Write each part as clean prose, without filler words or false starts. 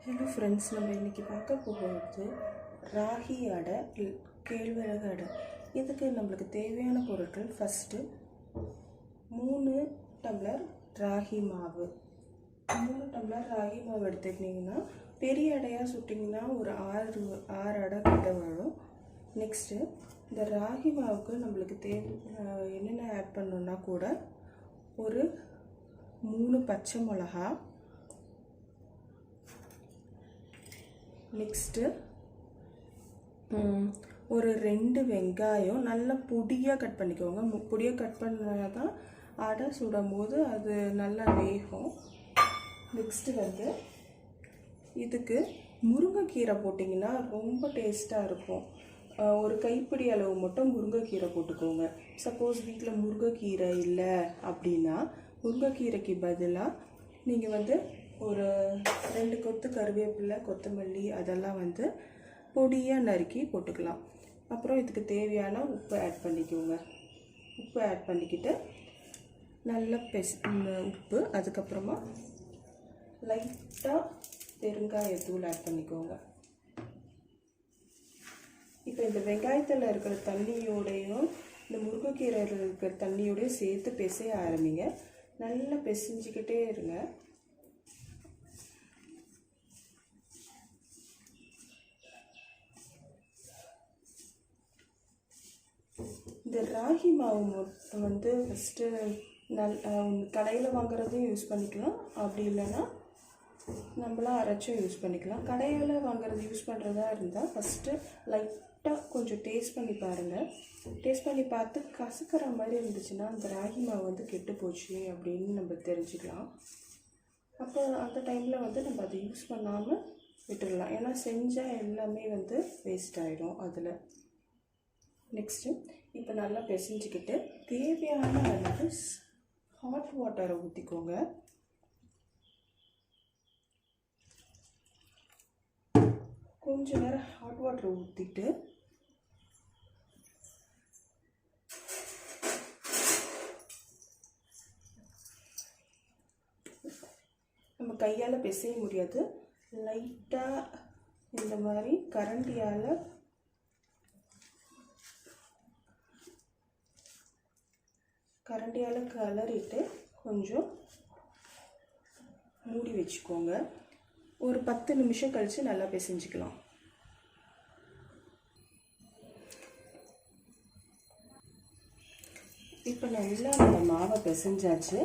Hello friends, நம்ம இன்றைக்கி பார்க்க போகிறது ராகி அடை, கேழ்வரகு அடை. இதுக்கு நம்மளுக்கு தேவையான பொருட்கள் ஃபஸ்ட்டு 3 டம்ளர் ராகி மாவு. 3 டம்ளர் ராகி மாவு எடுத்துக்கிட்டிங்கன்னா பெரிய அடையாக சுட்டிங்கன்னா ஒரு 6 அடை கிட்ட வரும். நெக்ஸ்ட்டு இந்த ராகி மாவுக்கு நம்மளுக்கு என்னென்ன ஆட் பண்ணணுன்னா கூட ஒரு 3 பச்சை மிளகா, நெக்ஸ்ட்டு ஒரு 2 வெங்காயம் நல்லா பொடியாக கட் பண்ணிக்கோங்க. பொடியாக கட் பண்ணால் தான் அடை சுடும் போது அது நல்லா வேகும். நெக்ஸ்ட்டு இதுக்கு முருங்கைக்கீரை போட்டிங்கன்னா ரொம்ப டேஸ்ட்டாக இருக்கும். ஒரு கைப்பிடி அளவு மட்டும் முருங்கைக்கீரை போட்டுக்கோங்க. சப்போஸ் வீட்டில் முருங்கைக்கீரை இல்லை அப்படின்னா முருங்கைக்கீரைக்கு பதிலாக நீங்கள் ஒரு 2 கொத்து கருவேப்பிலை, கொத்தமல்லி அதெல்லாம் பொடியாக நறுக்கி போட்டுக்கலாம். அப்புறம் இதுக்கு தேவையான உப்பு ஆட் பண்ணிக்கோங்க. உப்பு ஆட் பண்ணிக்கிட்டு நல்லா உப்பு, அதுக்கப்புறமா லைட்டாக பெருங்காயத்தூள் ஆட் பண்ணிக்கோங்க. இப்போ இந்த வெங்காயத்தில் இருக்கிற தண்ணியோடையும் இந்த முருங்கைக்கீரையில் இருக்கிற தண்ணியோடையும் சேர்த்து பிசைய ஆரம்பிங்க. நல்லா பிசைஞ்சிக்கிட்டே இருங்க. இந்த ராகி மாவு ஃபஸ்ட்டு கடையில் வாங்குறதையும் யூஸ் பண்ணிக்கலாம், அப்படி இல்லைன்னா நம்மளாம் அரைச்சும் யூஸ் பண்ணிக்கலாம். கடையில் வாங்குறது யூஸ் பண்ணுறதா இருந்தால் ஃபஸ்ட்டு லைட்டாக கொஞ்சம் டேஸ்ட் பண்ணி பாருங்கள். டேஸ்ட் பண்ணி பார்த்து கசக்கிற மாதிரி இருந்துச்சுன்னா அந்த ராகி மாவு கெட்டு போச்சு அப்படின்னு நம்ம தெரிஞ்சுக்கலாம். அப்போ அந்த டைமில் நம்ம அதை யூஸ் பண்ணாமல் விட்டுடலாம். ஏன்னா செஞ்சால் எல்லாமே வேஸ்ட் ஆகிடும் அதில். நெக்ஸ்ட்டு இப்போ நல்லா பிசைஞ்சிக்கிட்டு தேவையான அளவு ஹாட் வாட்டரை ஊற்றிக்கோங்க. கொஞ்சம் நேரம் ஹாட் வாட்டரை ஊற்றிட்டு நம்ம கையால் பிசைய முடியாது, லைட்டாக இந்த மாதிரி கரண்டியால் கலரிட்டு கொஞ்சம் மூடி வச்சுக்கோங்க. ஒரு 10 நிமிஷம் கழித்து நல்லா பிசைஞ்சிக்கலாம். இப்போ நல்லா நம்ம மாவை பிசைஞ்சாச்சு.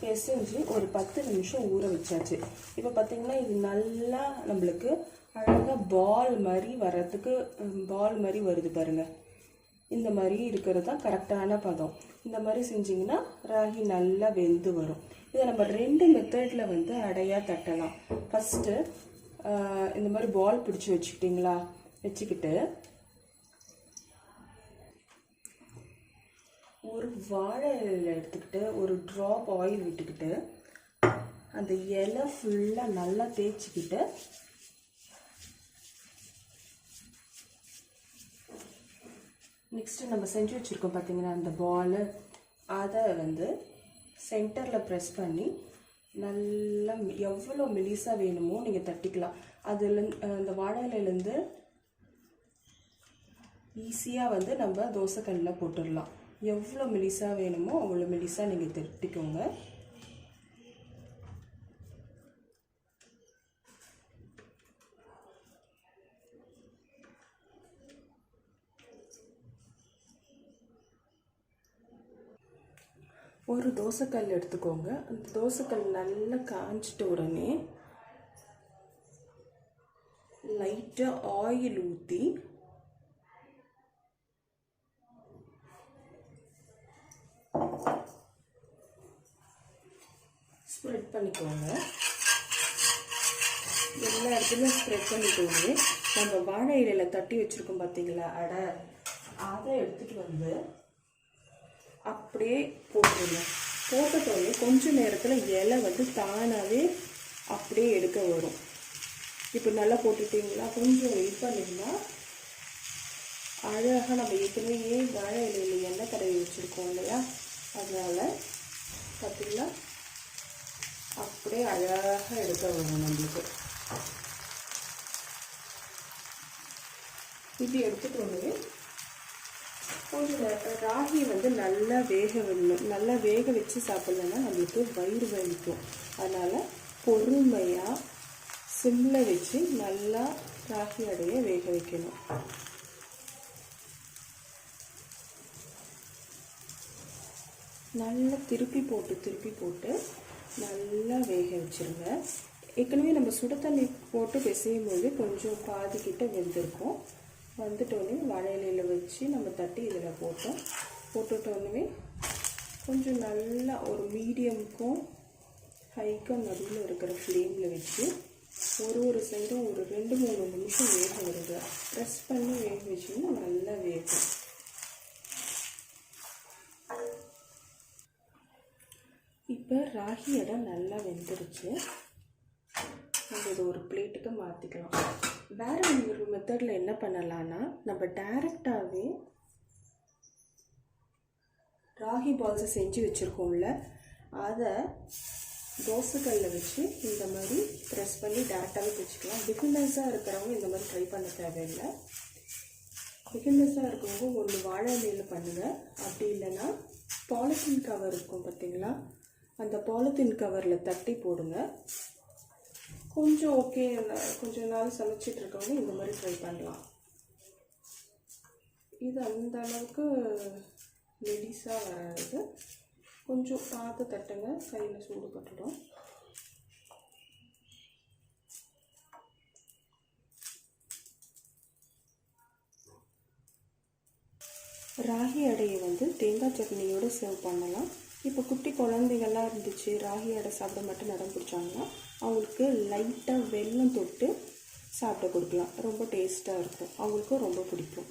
பிசைஞ்சு ஒரு 10 நிமிஷம் ஊற வச்சாச்சு. இப்போ பார்த்திங்கன்னா இது நல்லா நம்மளுக்கு அழகாக பால் மாதிரி வருது பாருங்கள். இந்த மாதிரி இருக்கிறது தான் கரெக்டான பதம். இந்த மாதிரி செஞ்சிங்கன்னா ராகி நல்லா வெந்து வரும். இதை நம்ம 2 மெத்தடில் அடையாக தட்டலாம். ஃபஸ்ட்டு இந்த மாதிரி பால் பிடிச்சி வச்சுக்கிட்டு ஒரு வாழை இலையில் எடுத்துக்கிட்டு ஒரு ட்ராப் ஆயில் விட்டுக்கிட்டு அந்த இலை ஃபுல்லாக நல்லா தேய்ச்சிக்கிட்டு நெக்ஸ்ட்டு நம்ம செஞ்சு வச்சுருக்கோம் பார்த்தீங்கன்னா அந்த பால், அதை சென்டரில் ப்ரெஸ் பண்ணி நல்லா எவ்வளோ மெலிசாக வேணுமோ நீங்கள் தட்டிக்கலாம். அந்த வாழை இலையிலேருந்து ஈஸியாக நம்ம தோசைக்கல்லில் போட்டுடலாம். எவ்வளோ மெலிசாக வேணுமோ அவ்வளோ மெலிசாக நீங்கள் தட்டிக்கோங்க. ஒரு தோசைக்கல் எடுத்துக்கோங்க. அந்த தோசைக்கல் நல்லா காஞ்சிட்ட உடனே லைட்டாக ஆயில் ஊற்றி ஸ்ப்ரெட் பண்ணிக்கோங்க. எல்லா இடத்துலையும் ஸ்ப்ரெட் பண்ணிக்கோங்க. நம்ம வாழை இலையில் தட்டி வச்சுருக்கோம் பார்த்தீங்களா அடை, அதை எடுத்துகிட்டு அப்படியே போட்டுருங்க. போட்டதோடனே கொஞ்சம் நேரத்தில் இலை தானாகவே அப்படியே எடுக்க வரும். இப்போ நல்லா போட்டுட்டிங்களா, கொஞ்சம் வெயிட் பண்ணிங்கன்னா அழகாக நம்ம ஏற்கனவே வாழை இலையில் எண்ணெய் தடவி வச்சுருக்கோம் இல்லையா, அதனால் பார்த்திங்களா அப்படியே அழகாக எடுக்க வரும் நம்மளுக்கு. இப்படி எடுத்துகிட்டு வந்து கொஞ்சம் ராகி வந்து நல்லா வேக விடணும். நல்லா வேக வச்சு சாப்பிட்லன்னா நம்மளுக்கு வயிறு வலிக்கும். அதனால் பொறுமையாக சிம்மில் வச்சு நல்லா ராகி அடையை வேக வைக்கணும். நல்லா திருப்பி போட்டு நல்லா வேக வச்சுருங்க. ஏற்கனவே நம்ம சுட தண்ணி போட்டு பிசையும் போது கொஞ்சம் பாதிக்கிட்ட வெந்திருக்கும். வந்துட்டோடனே வாழை இலையில் வச்சு நம்ம தட்டி இதில் போட்டுட்டோன்னே கொஞ்சம் நல்லா ஒரு மீடியமுக்கும் ஹைக்கும் நடுவில் இருக்கிற ஃப்ளேமில் வச்சு ஒரு சைடும் ஒரு 2-3 நிமிஷம் வேக வருங்க. ப்ரெஸ் பண்ணி வேக வச்சிங்கன்னா நல்லா வேகும். இப்போ ராகி அடை நல்லா வெந்துருச்சு. நம்ம இதை ஒரு பிளேட்டுக்கு மாற்றிக்கலாம். வேறு ஒரு மெத்தடில் என்ன பண்ணலான்னா, நம்ம டைரெக்டாகவே ராகி பால்ஸை செஞ்சு வச்சுருக்கோம்ல, அதை தோசைக்கல்லில் வச்சு இந்த மாதிரி ப்ரெஸ் பண்ணி டேரெக்டாகவே வச்சுக்கலாம். பிகினர்ஸாக இருக்கிறவங்க இந்த மாதிரி ட்ரை பண்ண தேவையில்லை. பிகினர்ஸாக இருக்கிறவங்க ஒன்று வாழை இலையில் பண்ணுங்கள். அப்படி இல்லைன்னா பாலித்தீன் கவர் இருக்கும் பார்த்தீங்களா, அந்த பாலித்தீன் கவரில் தட்டி போடுங்க. கொஞ்சம் ஓகே, கொஞ்சம் நாள் சமைச்சிட்டு இருக்கவங்க இந்த மாதிரி ட்ரை பண்ணலாம். இது அந்த அளவுக்கு மெலிசாக வராது. கொஞ்சம் பார்த்து தட்டுங்க, கையில் சூடு பட்டுடும். ராகி அடையை வந்து தேங்காய் சட்னியோடு சர்வ் பண்ணலாம். இப்போ குட்டி குழந்தைகள்லாம் இருந்துச்சு, ராகி அடை சாப்பிட மட்டும் நடம் பிடிச்சாங்கன்னா அவங்களுக்கு லைட்டாக வெல்லம் தொட்டு சாப்பிட கொடுக்கலாம். ரொம்ப டேஸ்ட்டாக இருக்கும், அவங்களுக்கும் ரொம்ப பிடிக்கும்.